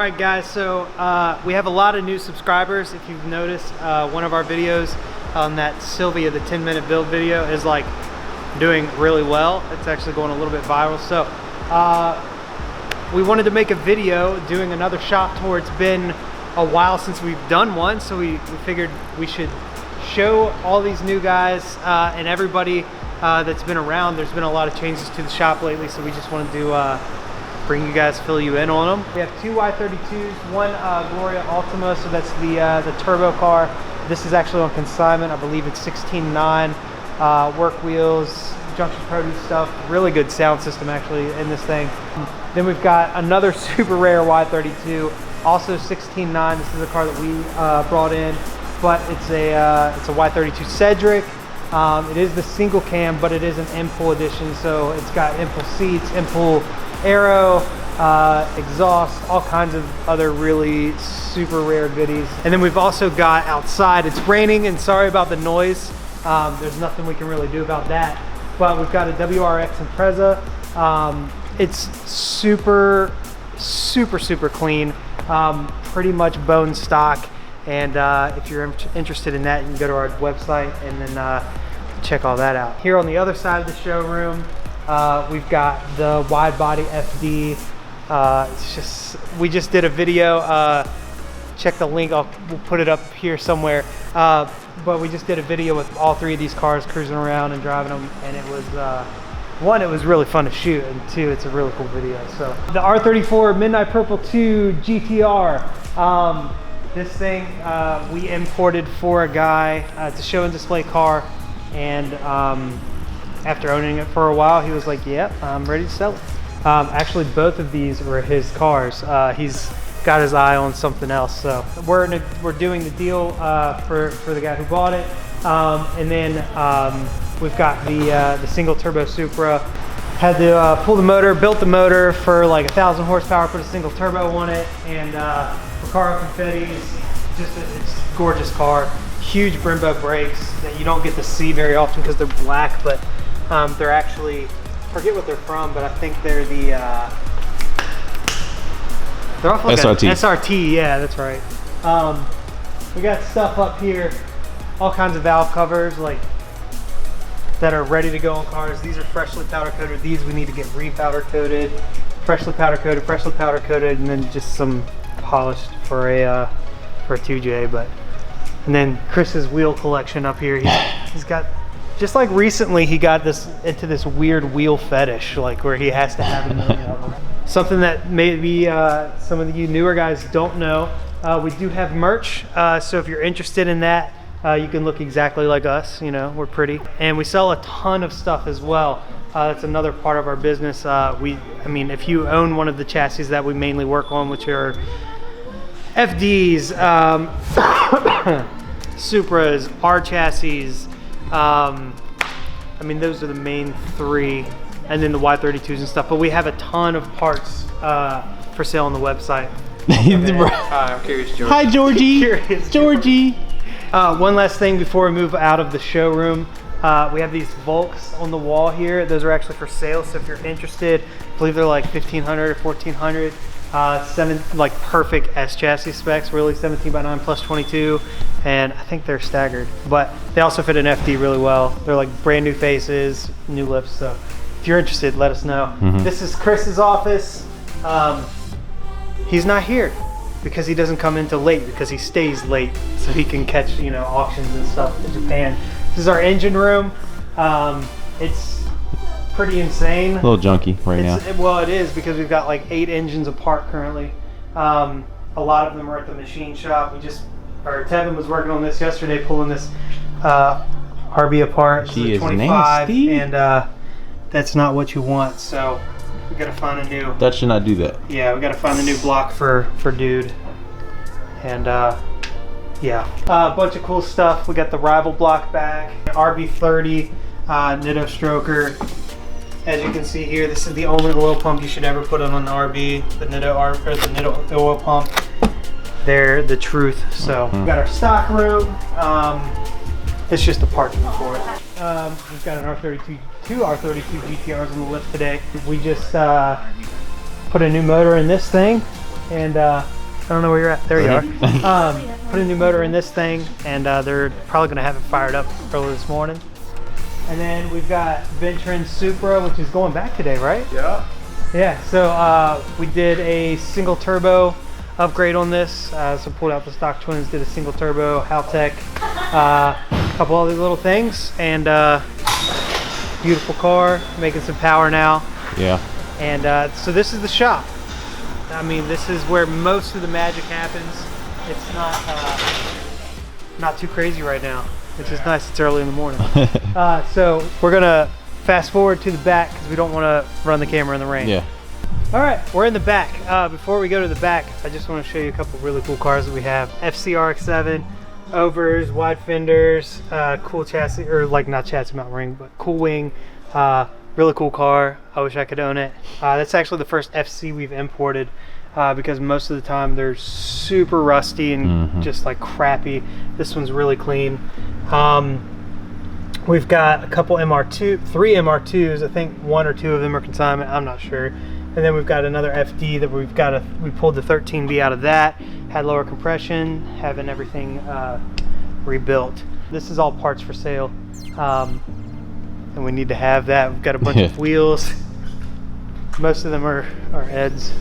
Alright guys, so we have a lot of new subscribers. If you've noticed, one of our videos on that Sylvia, the 10-minute build video, is like doing really well. It's actually going a little bit viral. So we wanted to make a video doing another shop tour. It's been a while since we've done one, so we figured we should show all these new guys and everybody that's been around. There's been a lot of changes to the shop lately, so we just wanted to bring you guys, fill you in on them. We have two Y32s, one Gloria Ultima, so that's the turbo car. This is actually on consignment. I believe it's 16.9, work wheels, junction produce stuff. Really good sound system actually in this thing. Then we've got another super rare Y32, also 16.9. This is a car that we brought in, but it's a Y32 Cedric. It is the single cam, but it is an M-Pull edition, so it's got M-Pull seats, M-Pull aero, exhaust, all kinds of other really super rare goodies. And then we've also got outside, it's raining and sorry about the noise. There's nothing we can really do about that. But we've got a Wrx Impreza. It's super clean, pretty much bone stock. And if you're interested in that, you can go to our website and then check all that out. Here on the other side of the showroom, we've got the wide body FD. We just did a video. Check the link. We'll put it up here somewhere. But we just did a video with all three of these cars cruising around and driving them, and it was one, it was really fun to shoot, and two, it's a really cool video. So the R34 Midnight Purple 2 GTR. This thing we imported for a guy. It's a show and display car, and after owning it for a while, he was like, yep, I'm ready to sell it. Actually, both of these were his cars. He's got his eye on something else. So we're doing the deal for the guy who bought it. And then we've got the single turbo Supra. Had to pull the motor, built the motor for like 1,000 horsepower, put a single turbo on it, and Recaro confettis. Just it's a gorgeous car. Huge Brembo brakes that you don't get to see very often because they're black, but they're actually, I forget what they're from, but I think they're the they're off like SRT. SRT, yeah, that's right. We got stuff up here, all kinds of valve covers like that are ready to go on cars. These are freshly powder coated. These we need to get re-powder coated, freshly powder coated, and then just some polished for a 2J. But and then Chris's wheel collection up here. He's got, just like recently he got into this weird wheel fetish, like where he has to have a million of them. Something that maybe some of you newer guys don't know, we do have merch. So if you're interested in that, you can look exactly like us. You know, we're pretty, and we sell a ton of stuff as well. That's another part of our business. I mean, if you own one of the chassis that we mainly work on, which are FDs, Supras, R chassis, I mean, those are the main three, and then the Y32s and stuff. But we have a ton of parts for sale on the website. Hi, I'm Curious George. Hi, Georgie. Curious Georgie. One last thing before we move out of the showroom. We have these Volks on the wall here. Those are actually for sale, so if you're interested, I believe they're like 1,500 or 1,400. Like perfect S chassis specs, really, 17x9 plus 22, and I think they're staggered, but they also fit an FD really well. They're like brand new faces, new lips, so if you're interested, let us know. This is Chris's office. He's not here because he doesn't come in till late, because he stays late so he can catch, you know, auctions and stuff in Japan. This is our engine room. It's pretty insane. A little junky right now. Well, it is, because we've got like 8 engines apart currently. A lot of them are at the machine shop. Tevin was working on this yesterday, pulling this RB apart. She is 25, nasty. and that's not what you want. So we gotta find a new. That should not do that. Yeah, we gotta find a new block for dude. And yeah, a bunch of cool stuff. We got the Rival block back, RB30 Nitto stroker. As you can see here, this is the only oil pump you should ever put on an RB. The Nitto oil pump. They're the truth. So we've got our stock room. It's just a parking for it. We've got an two R32 GTRs on the lift today. We just put a new motor in this thing. and I don't know where you're at. There you are. Put a new motor in this thing, and they're probably going to have it fired up early this morning. And then we've got Ventrin's Supra, which is going back today, right? Yeah. Yeah, so we did a single turbo upgrade on this. So pulled out the stock twins, did a single turbo, Haltech, a couple other little things, and beautiful car, making some power now. Yeah. And so this is the shop. I mean, this is where most of the magic happens. It's not too crazy right now, which is nice. It's early in the morning. So we're gonna fast forward to the back because we don't want to run the camera in the rain. Yeah. All right, we're in the back. Before we go to the back, I just want to show you a couple really cool cars that we have. FC RX7, overs, wide fenders, cool chassis, or like not chassis mount ring, but cool wing. Really cool car. I wish I could own it. That's actually the first FC we've imported because most of the time they're super rusty and just like crappy. This one's really clean. We've got a couple three MR2s. I think one or two of them are consignment. I'm not sure. And then we've got another FD that we pulled the 13B out of that. Had lower compression, having everything rebuilt. This is all parts for sale. And we need to have that. We've got a bunch of wheels. Most of them are Ed's.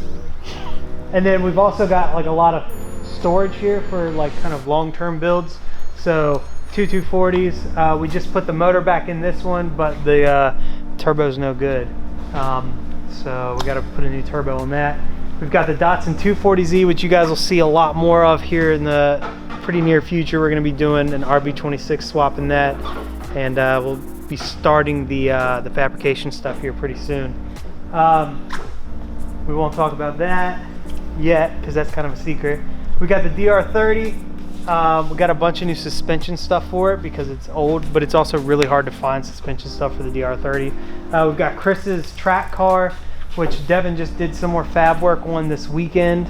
And then we've also got like a lot of storage here for like kind of long-term builds. So 240s. We just put the motor back in this one, but the turbo's no good. So we got to put a new turbo on that. We've got the Datsun 240Z, which you guys will see a lot more of here in the pretty near future. We're going to be doing an RB26 swap in that, and we'll be starting the fabrication stuff here pretty soon. We won't talk about that yet because that's kind of a secret. We got the DR30. We got a bunch of new suspension stuff for it because it's old, but it's also really hard to find suspension stuff for the DR30. We've got Chris's track car, which Devin just did some more fab work on this weekend.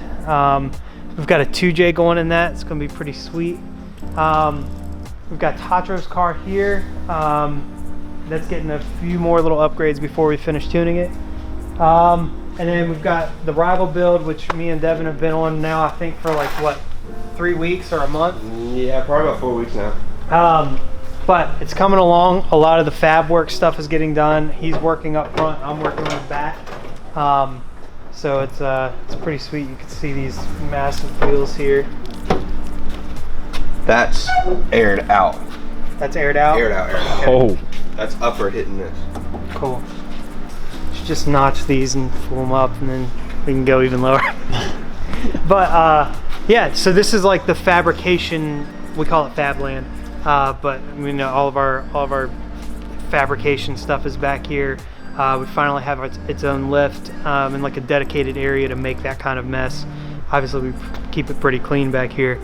We've got a 2J going in that. It's going to be pretty sweet. We've got Tatro's car here. That's getting a few more little upgrades before we finish tuning it. And then we've got the rival build, which me and Devin have been on now, I think for like, what, 3 weeks or a month? Yeah, probably about 4 weeks now. But it's coming along. A lot of the fab work stuff is getting done. He's working up front, I'm working on the back. So it's pretty sweet. You can see these massive wheels here. That's aired out. That's aired out? Aired out, aired out. Okay. Oh. That's upper hitting this. Cool. Should just notch these and pull them up, and then we can go even lower. But yeah, so this is like the fabrication. We call it Fabland, but we know all of our fabrication stuff is back here. We finally have its own lift and like a dedicated area to make that kind of mess. Obviously, we keep it pretty clean back here.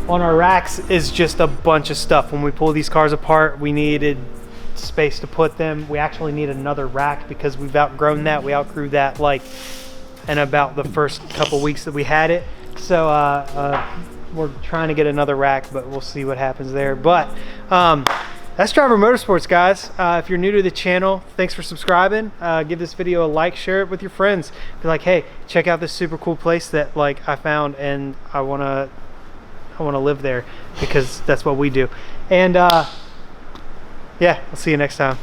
On our racks is just a bunch of stuff. When we pull these cars apart, we needed space to put them. We actually need another rack because we've outgrown that. We outgrew that like in about the first couple weeks that we had it. So we're trying to get another rack, but we'll see what happens there. But that's Driver Motorsports, guys. If you're new to the channel, thanks for subscribing. Give this video a like, share it with your friends. Be like, hey, check out this super cool place that like I found, and I wanna live there because that's what we do. And yeah, I'll see you next time.